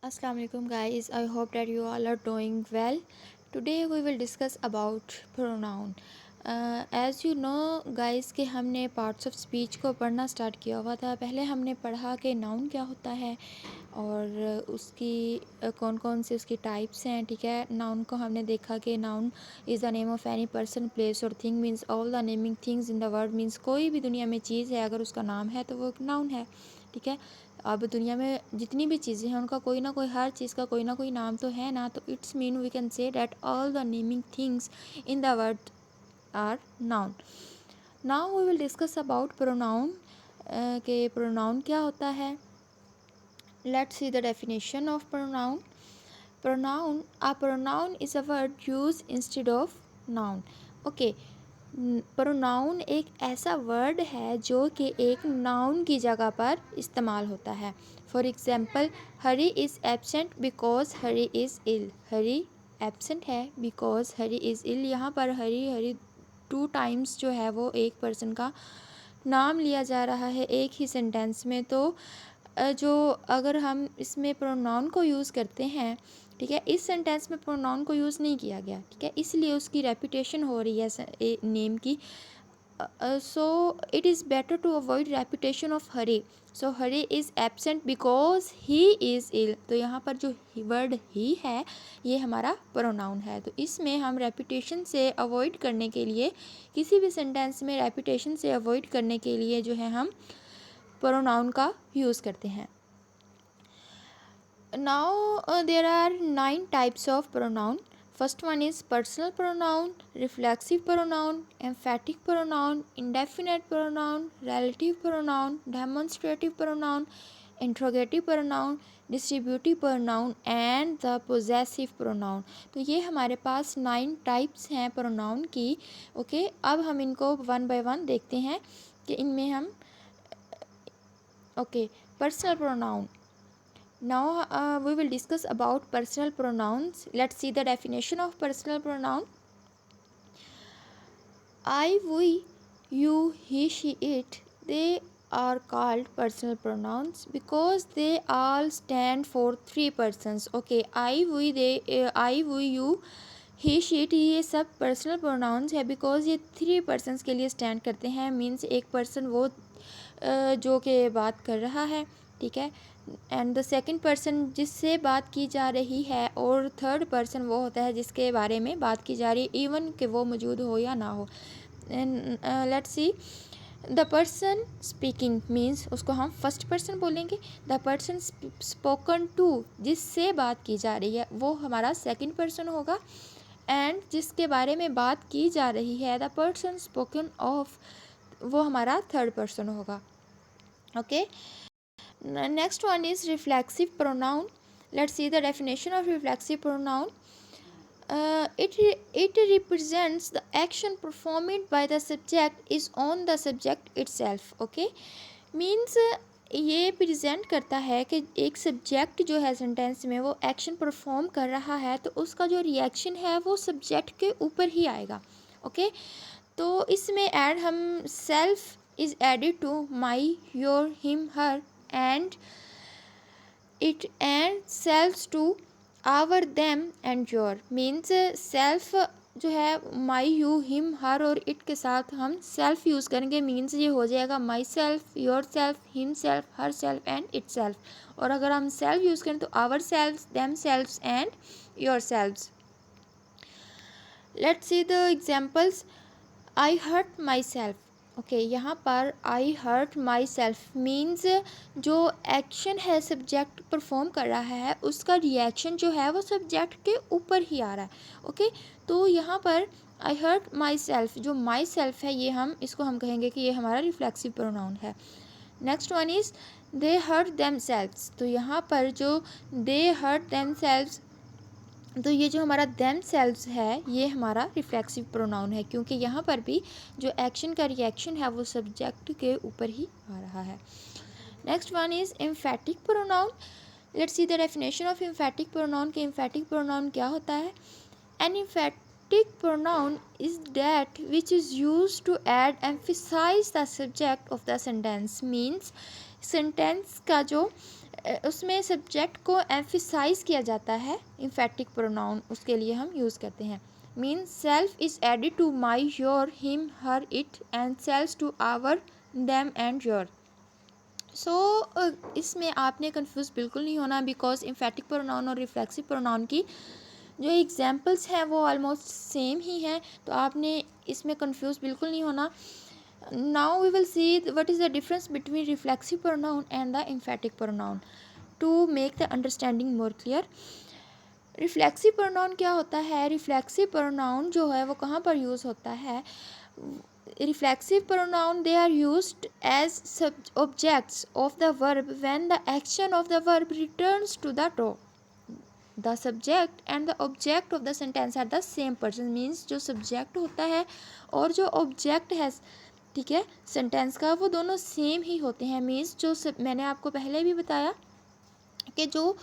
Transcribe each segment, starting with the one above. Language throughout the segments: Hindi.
Assalamu alaikum guys. I hope that you all are doing well. Today we will discuss about pronoun. As you know guys कि हमने पार्ट्स ऑफ स्पीच को पढ़ना स्टार्ट किया हुआ था। पहले हमने पढ़ा कि नाउन क्या होता है और उसकी कौन कौन से उसकी टाइप्स हैं। ठीक है, नाउन को हमने देखा कि noun is the name of any person place और thing means all the naming things in the world means कोई भी दुनिया में चीज़ है अगर उसका नाम है तो वो एक नाउन है। ठीक है, अब दुनिया में जितनी भी चीज़ें हैं उनका कोई ना कोई, हर चीज़ का कोई ना कोई नाम तो है ना, तो it's mean we can say that all the naming things in the world are noun. Now we will discuss about pronoun के प्रोनाउन क्या होता है। Let's see the definition of pronoun. Pronoun, a pronoun is a word use instead of noun. Okay, pronoun एक ऐसा वर्ड है जो कि एक नाउन की जगह पर इस्तेमाल होता है। For example, Hari is absent because Hari is ill. Hari absent है बिकॉज हरी इज़ इल। यहाँ पर हरी हरी 2 टाइम्स जो है वो एक पर्सन का नाम लिया जा रहा है एक ही सेंटेंस में। तो जो अगर हम इसमें प्रोनाउन को यूज़ करते हैं, ठीक है, इस सेंटेंस में प्रोनाउन को यूज़ नहीं किया गया, ठीक है, इसलिए उसकी रेपुटेशन हो रही है नेम की। So it is better to avoid reputation of Hari. So Hari is absent because he is ill. तो यहाँ पर जो वर्ड ही है ये हमारा प्रोनाउन है। तो इसमें हम रेपुटेशन से अवॉइड करने के लिए, किसी भी सेंटेंस में रेपुटेशन से अवॉइड करने के लिए जो है हम प्रोनाउन का यूज़ करते हैं। Now there are 9 types of pronoun. First one is personal pronoun, reflexive pronoun, emphatic pronoun, indefinite pronoun, relative pronoun, demonstrative pronoun, interrogative pronoun, distributive pronoun and the possessive pronoun. तो ये हमारे पास 9 टाइप्स हैं प्रोनाउन की। ओके, अब हम इनको वन बाय वन देखते हैं कि इनमें हम personal pronoun. Now we will discuss about personal pronouns. Let's see the definition of personal pronoun. I, we, you, he, she, it, they are called personal pronouns because they all stand for 3 persons. Okay, I, we, they, I, we, you, he sheet, ये सब पर्सनल प्रोनाउंस है बिकॉज ये 3 पर्सनस के लिए स्टैंड करते हैं। मीन्स एक पर्सन वो जो कि बात कर रहा है, ठीक है, एंड द सेकंड पर्सन जिससे बात की जा रही है, और थर्ड पर्सन वो होता है जिसके बारे में बात की जा रही है, इवन कि वो मौजूद हो या ना हो। Let's see the person speaking means उसको हम फर्स्ट पर्सन बोलेंगे। द पर्सन स्पोकन टू, जिससे बात की जा रही है, वो हमारा सेकंड पर्सन होगा। एंड जिसके बारे में बात की जा रही है, द पर्सन स्पोकन ऑफ, वो हमारा थर्ड पर्सन होगा। Okay, next one is reflexive pronoun. Let's see the definition of reflexive pronoun. It represents the action performed by the subject is on the subject itself. Okay, means ये प्रेजेंट करता है कि एक सब्जेक्ट जो है सेंटेंस में वो एक्शन परफॉर्म कर रहा है, तो उसका जो रिएक्शन है वो सब्जेक्ट के ऊपर ही आएगा। ओके, तो इसमें ऐड हम self is added to my, your, him, her and it and selves to our, them and your. Means self जो है माई, यू, हिम, हर और इट के साथ हम सेल्फ यूज़ करेंगे। मीन्स ये हो जाएगा myself, yourself, himself, herself and itself. और अगर हम सेल्फ यूज़ करें तो ourself, themselves and yourselves. Let's see the examples. I hurt myself. Okay, यहाँ पर I hurt myself means जो एक्शन है सब्जेक्ट परफॉर्म कर रहा है उसका रिएक्शन जो है वो सब्जेक्ट के ऊपर ही आ रहा है। ओके, तो यहाँ पर आई हर्ट माई सेल्फ, जो माई सेल्फ है ये हम इसको हम कहेंगे कि ये हमारा रिफ्लेक्सिव प्रोनाउन है। Next one is they hurt themselves. तो यहाँ पर जो दे हर्ट देम सेल्व्स, तो ये जो हमारा देम सेल्व्स है ये हमारा रिफ्लेक्सिव प्रोनाउन है, क्योंकि यहाँ पर भी जो एक्शन का रिएक्शन है वो सब्जेक्ट के ऊपर ही आ रहा है। Next one is emphatic pronoun. Let's see the definition of emphatic pronoun कि एम्फेटिक प्रोनाउन क्या होता है. An emphatic pronoun is that which is use to add emphasize the subject of the sentence. Means sentence का जो उसमें सब्जेक्ट को एम्फिसाइज किया जाता है, इम्फेटिक प्रोनाउन उसके लिए हम यूज़ करते हैं। Means self is added to my, your, him, her, it and selves to our, them and your. So इसमें आपने कंफ्यूज बिल्कुल नहीं होना, बिकॉज इम्फेटिक प्रोनाउन और रिफ्लेक्सिव प्रोनाउन की जो एग्जाम्पल्स हैं वो ऑलमोस्ट सेम ही हैं, तो आपने इसमें कंफ्यूज बिल्कुल नहीं होना। Now we will see what is the difference between reflexive pronoun and the emphatic pronoun to make the understanding more clear. Reflexive pronoun क्या होता है? रिफ्लेक्सिव प्रोनाउन जो है वो कहाँ पर यूज़ होता है? Reflexive pronoun, they are used as objects of the verb when the action of the verb returns to the to. The subject and the object of the sentence are the same person. Means जो subject होता है और जो object है, ठीक है, सेंटेंस का, वो दोनों सेम ही होते हैं। मीन्स जो मैंने आपको पहले भी बताया कि जो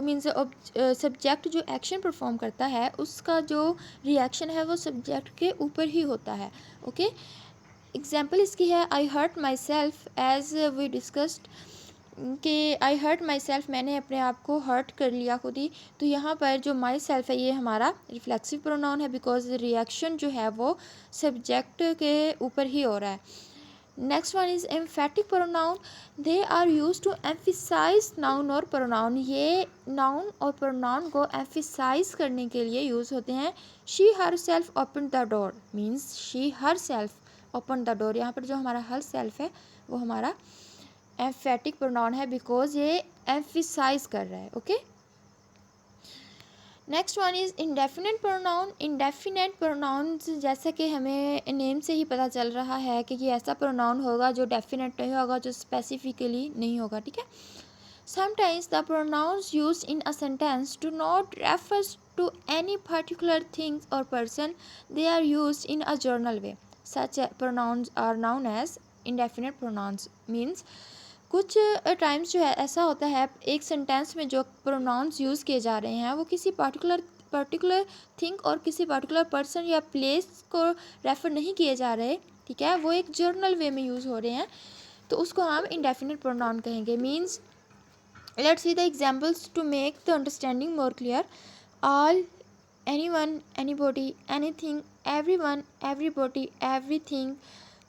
मीन्स सब्जेक्ट जो एक्शन परफॉर्म करता है उसका जो रिएक्शन है वो सब्जेक्ट के ऊपर ही होता है। ओके, एग्जाम्पल इसकी है I hurt myself, as we discussed कि आई हर्ट माई सेल्फ, मैंने अपने आप को हर्ट कर लिया खुद ही। तो यहाँ पर जो माई सेल्फ है ये हमारा रिफ्लेक्सिव प्रोनाउन है, बिकॉज रिएक्शन जो है वो सब्जेक्ट के ऊपर ही हो रहा है। Next one is emphatic pronoun, they are use to emphasize noun और प्रोनाउन। ये नाउन और प्रोनाउन को एम्फिसाइज करने के लिए यूज़ होते हैं। She herself open the door, means she herself open the door. यहाँ पर जो हमारा हर सेल्फ है वो हमारा एम्फेटिक प्रोनाउन है, बिकॉज ये एम्फिसाइज कर रहा है। Okay, next one is indefinite pronoun. Indefinite pronouns, जैसा कि हमें नेम से ही पता चल रहा है कि ये ऐसा प्रोनाउन होगा जो डेफिनेट नहीं होगा, जो स्पेसिफिकली नहीं होगा, ठीक है। Sometimes the pronouns used in a sentence do not refers to any particular things और person, they are used in a general way, such pronouns are known as indefinite pronouns. Means कुछ टाइम्स जो है ऐसा होता है एक सेंटेंस में जो प्रोनाउंस यूज़ किए जा रहे हैं वो किसी पर्टिकुलर थिंग और किसी पर्टिकुलर पर्सन या प्लेस को रेफ़र नहीं किए जा रहे, ठीक है, वो एक जर्नल वे में यूज़ हो रहे हैं, तो उसको हम इंडेफिनिट प्रोनाउन कहेंगे। Means let's see the examples to make the understanding more clear. All, anyone, anybody, anything, everyone, everybody, everything,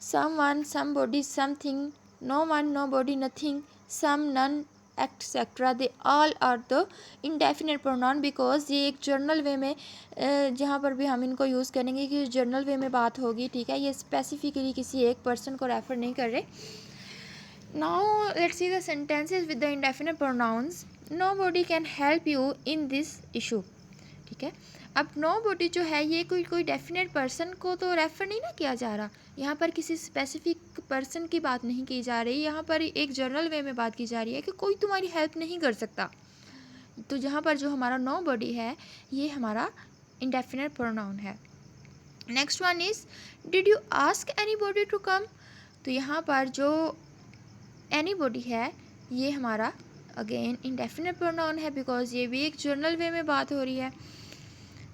someone, somebody, something, no one, nobody, nothing, some, none, etc. They all are the indefinite pronoun, because ये एक जर्नल वे में जहाँ पर भी हम इनको यूज़ करेंगे कि जर्नल वे में बात होगी, ठीक है, ये स्पेसिफिकली किसी एक पर्सन को रेफ़र नहीं कर रहे। Now let's see the sentences with the indefinite pronouns. Nobody can help you in this issue, ठीक है। अब nobody जो है ये कोई डेफिनेट पर्सन को तो रेफ़र नहीं ना किया जा रहा, यहाँ पर किसी स्पेसिफिक पर्सन की बात नहीं की जा रही, यहाँ पर एक जनरल वे में बात की जा रही है कि कोई तुम्हारी हेल्प नहीं कर सकता। तो यहाँ पर जो हमारा nobody है ये हमारा इंडेफिनेट प्रोनाउन है। Next one is did you ask anybody to come. तो यहाँ पर जो एनीबॉडी है ये हमारा अगेन इंडेफिनेट प्रोनाउन है, बिकॉज ये भी एक जनरल वे में बात हो रही है।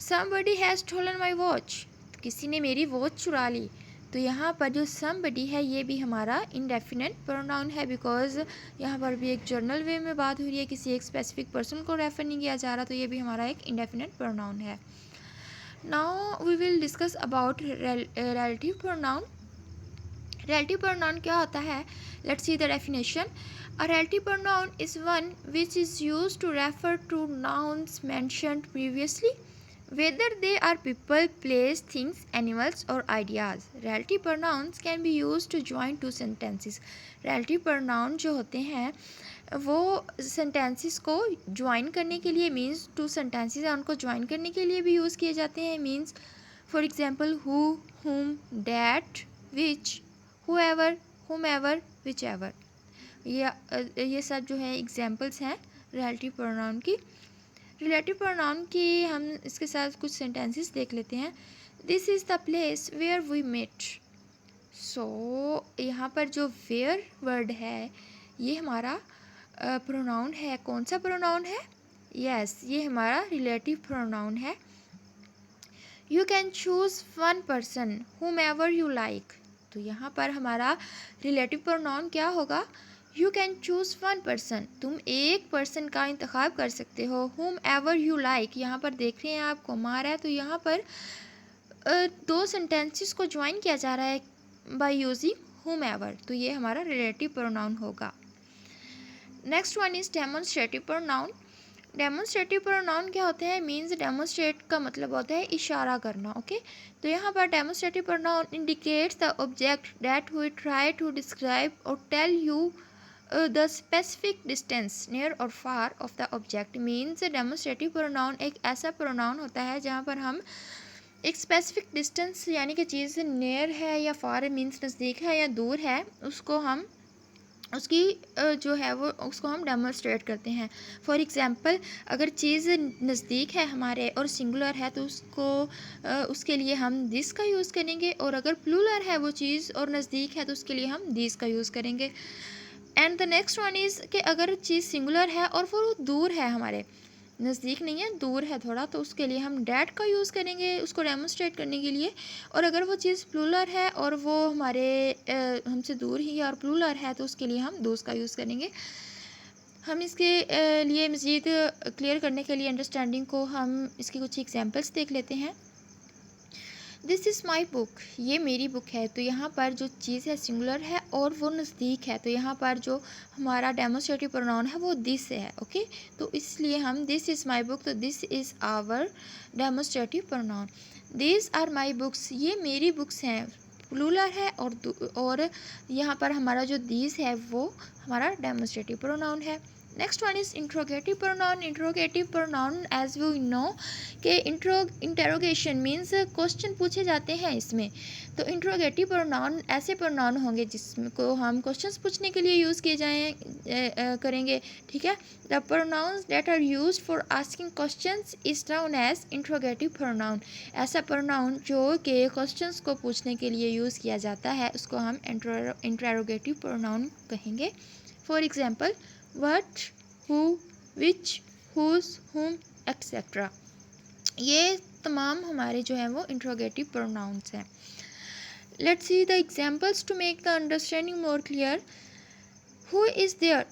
somebody has stolen my watch, किसी ने मेरी वॉच चुरा ली। तो यहाँ पर जो somebody है ये भी हमारा इंडेफिनेट प्रोनाउन है, बिकॉज यहाँ पर भी एक जनरल वे में बात हो रही है, किसी एक स्पेसिफिक पर्सन को रेफ़र नहीं किया जा रहा, तो ये भी हमारा एक इंडेफिनेट प्रोनाउन है। Now we will discuss about relative pronoun. Relative pronoun क्या होता है? Let's see the definition. A relative pronoun is one which is used to refer to nouns mentioned previously, whether they are people, place, things, animals or ideas. Relative pronouns can be used to join two sentences. Relative pronoun जो होते हैं वो sentences को join करने के लिए, means two sentences हैं उनको join करने के लिए भी यूज़ किए जाते हैं। means for example who, whom, that, which, whoever, whomever, whichever, ये सब जो है एग्जाम्पल्स हैं रिलेटिव प्रोनाउन की। रिलेटिव प्रोनाउन की हम इसके साथ कुछ सेंटेंसेस देख लेते हैं। This is the place where we met. So यहाँ पर जो वेयर वर्ड है ये हमारा प्रोनाउन है। कौन सा प्रोनाउन है? यस, ये हमारा रिलेटिव प्रोनाउन है। You can choose one person whomever you like। तो यहाँ पर हमारा रिलेटिव प्रोनाउन क्या होगा? You can choose one person, तुम एक पर्सन का इंतखाब कर सकते हो। whom एवर यू लाइक, यहाँ पर देख रहे हैं आप कोमार है, तो यहाँ पर दो सेंटेंसेस को ज्वाइन किया जा रहा है बाय यूजिंग whom एवर, तो ये हमारा रिलेटिव प्रोनाउन होगा। Next one is demonstrative pronoun. Demonstrative pronoun क्या होते हैं? मीन्स डेमोन्स्ट्रेट का मतलब होता है इशारा करना। ओके, तो यहाँ पर demonstrative pronoun indicates the object that we try to describe और tell you the specific distance near और far of the object. Means demonstrative pronoun एक ऐसा प्रोनाउन होता है जहाँ पर हम एक स्पेसिफिक डिस्टेंस यानी कि चीज़ नियर है या फार मीन्स नज़दीक है या दूर है, उसको हम उसकी जो है वो उसको हम डेमोन्स्ट्रेट करते हैं। फॉर एग्ज़ाम्पल, अगर चीज़ नज़दीक है हमारे और सिंगुलर है तो उसको उसके लिए हम दिस का यूज़ करेंगे, और अगर प्लूरल है वो चीज़ और नज़दीक है तो उसके लिए हम दिस का यूज़ करेंगे। And the next one is कि अगर चीज़ सिंगुलर है और वो दूर है, हमारे नज़दीक नहीं है, दूर है थोड़ा, तो उसके लिए हम डैट का यूज़ करेंगे उसको डेमोन्स्ट्रेट करने के लिए। और अगर वो चीज़ प्लूरल है और वो हमारे हमसे दूर ही है और प्लूरल है तो उसके लिए हम दोस का यूज़ करेंगे। हम इसके लिए मज़ीद क्लियर करने के लिए अंडरस्टैंडिंग को हम इसकी कुछ एग्जांपल्स देख लेते हैं। दिस इज़ माई बुक, ये मेरी बुक है, तो यहाँ पर जो चीज़ है सिंगुलर है और वो नज़दीक है, तो यहाँ पर जो हमारा डेमोन्स्ट्रेटिव प्रोनाउन है वो दिस है। ओके, तो इसलिए हम दिस इज़ माई बुक, तो this is our demonstrative pronoun. This are my books, ये मेरी बुक्स हैं, प्लूरल है, और यहाँ पर हमारा जो दिस है वो हमारा डेमोन्स्ट्रेटिव प्रोनाउन है। Next one is interrogative pronoun. Interrogative pronoun as we know कि इंटेरोगेशन मीन्स क्वेश्चन पूछे जाते हैं इसमें, तो इंट्रोगेटिव प्रोनाउन ऐसे प्रोनाउन होंगे जिसको हम क्वेश्चंस पूछने के लिए यूज़ किए करेंगे। ठीक है, the pronouns that are used for asking questions is known as interrogative pronoun. ऐसा प्रोनाउन जो कि क्वेश्चंस को पूछने के लिए यूज़ किया जाता है उसको हम इंटेरोगेटिव प्रोनाउन कहेंगे। For example, what, who, which, whose, whom, etcetera, ये तमाम हमारे जो हैं वो इंट्रोगेटिव प्रोनाउंस हैं। Let's see the examples to make the understanding more clear. Who is there,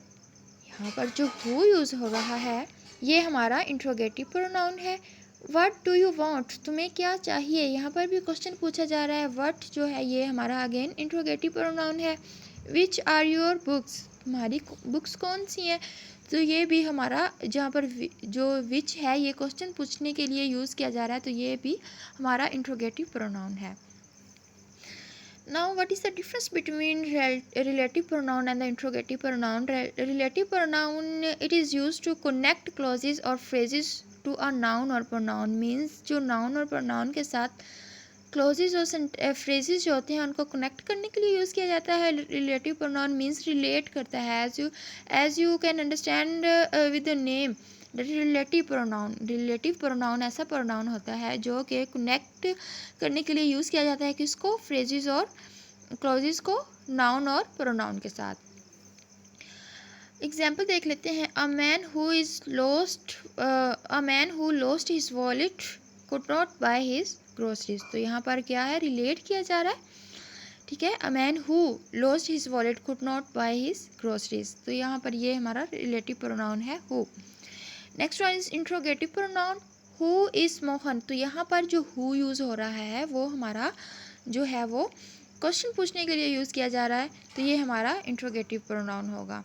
यहाँ पर जो हु यूज़ हो रहा है ये हमारा इंट्रोगेटिव प्रोनाउन है। व्हाट डू यू वांट, तुम्हें क्या चाहिए, यहाँ पर भी क्वेश्चन पूछा जा रहा है। व्हाट जो है ये हमारा अगेन इंट्रोगेटिव प्रोनाउन है। विच आर योर बुक्स, तुम्हारी बुक्स कौन सी हैं, तो ये भी हमारा जहाँ पर जो विच है ये क्वेश्चन पूछने के लिए यूज़ किया जा रहा है, तो ये भी हमारा इंट्रोगेटिव प्रोनाउन है। Now, what is the difference between relative pronoun and the interrogative pronoun? Relative pronoun, it is used to connect clauses or phrases to a noun or pronoun. Means जो noun और pronoun के साथ क्लोजेज और फ्रेजेस जो होते हैं उनको कनेक्ट करने के लिए यूज़ किया जाता है। रिलेटिव प्रोनाउन मीन्स रिलेट करता है, as you can understand with the name. Relative pronoun ऐसा प्रोनाउन होता है जो कि कनेक्ट करने के लिए यूज़ किया जाता है किसको, फ्रेजेस और क्लोजेस को नाउन और प्रोनाउन के साथ। एग्जाम्पल देख लेते हैं। A man who lost his wallet could not by his groceries, तो यहाँ पर क्या है, रिलेट किया जा रहा है। ठीक है, a man who lost his wallet could not by his groceries, तो यहाँ पर ये हमारा रिलेटिव प्रोनाउन है who. Next one is interrogative pronoun. Who is Mohan, तो यहाँ पर जो हु यूज़ हो रहा है वो हमारा जो है वो क्वेश्चन पूछने के लिए यूज़ किया जा रहा है, तो ये हमारा इंट्रोगेटिव प्रोनाउन होगा।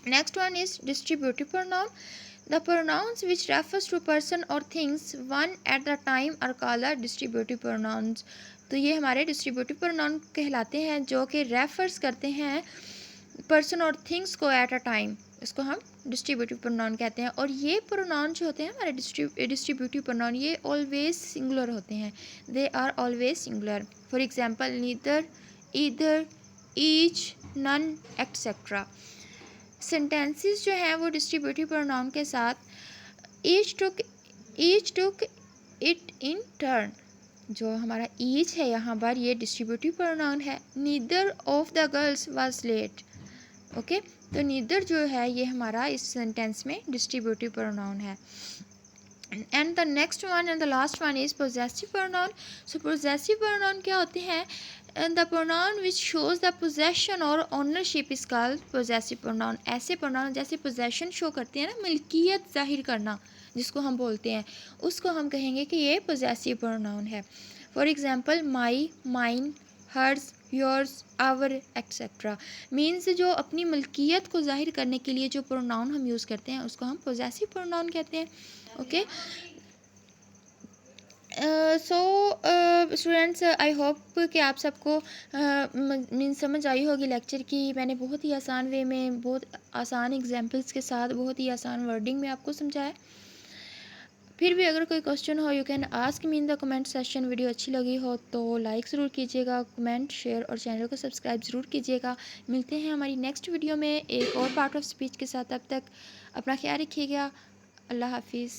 Next one is distributive pronoun. The pronouns which refers to person और things one at the time are called the distributive pronouns, तो ये हमारे डिस्ट्रीब्यूटिव प्रोनाउन कहलाते हैं जो कि रेफर्स करते हैं पर्सन और थिंग्स को एट अ टाइम, इसको हम डिस्ट्रीब्यूटिव प्रोनाउन कहते हैं। और ये प्रोनाउन जो होते हैं हमारे डिस्ट्रीब्यूटिव प्रोनाउन ये ऑलवेज सिंगुलर होते हैं, they are always singular. For example, neither, either, each, none, etcetera. Sentences जो हैं वो डिस्ट्रीब्यूटिव प्रोनाउन के साथ, each took it in turn, जो हमारा ईच है यहाँ पर ये डिस्ट्रीब्यूटिव प्रोनाउन है। Neither of the girls was late, okay, तो नीदर जो है ये हमारा इस सेंटेंस में डिस्ट्रीब्यूटिव प्रोनाउन है। And the next one and the last one is possessive pronoun. So possessive pronoun क्या होते हैं? The pronoun which shows the possession और ownership is called possessive pronoun. ऐसे प्रोनाउन जैसे पोजेशन शो करते हैं ना, मिल्कियत जाहिर करना जिसको हम बोलते हैं, उसको हम कहेंगे कि ये पोजेसिव प्रोनाउन है। For example my, mine, hers, yours, our etcetera means जो अपनी मलकियत को जाहिर करने के लिए जो प्रोनाउन हम यूज़ करते हैं उसको हम पोजेसिव प्रोनाउन कहते हैं। Okay, so students, I hope कि आप सबको मीन समझ आई होगी लेक्चर की। मैंने बहुत ही आसान वे में, बहुत आसान एग्जांपल्स के साथ, बहुत ही आसान वर्डिंग में आपको समझाया। फिर भी अगर कोई क्वेश्चन हो, you can ask me in the comment session. Video अच्छी लगी हो तो लाइक ज़रूर कीजिएगा, कमेंट, शेयर और चैनल को सब्सक्राइब ज़रूर कीजिएगा। मिलते हैं हमारी नेक्स्ट वीडियो में एक और पार्ट ऑफ स्पीच के साथ। तब तक अपना ख्याल रखिएगा। अल्लाह हाफिज़।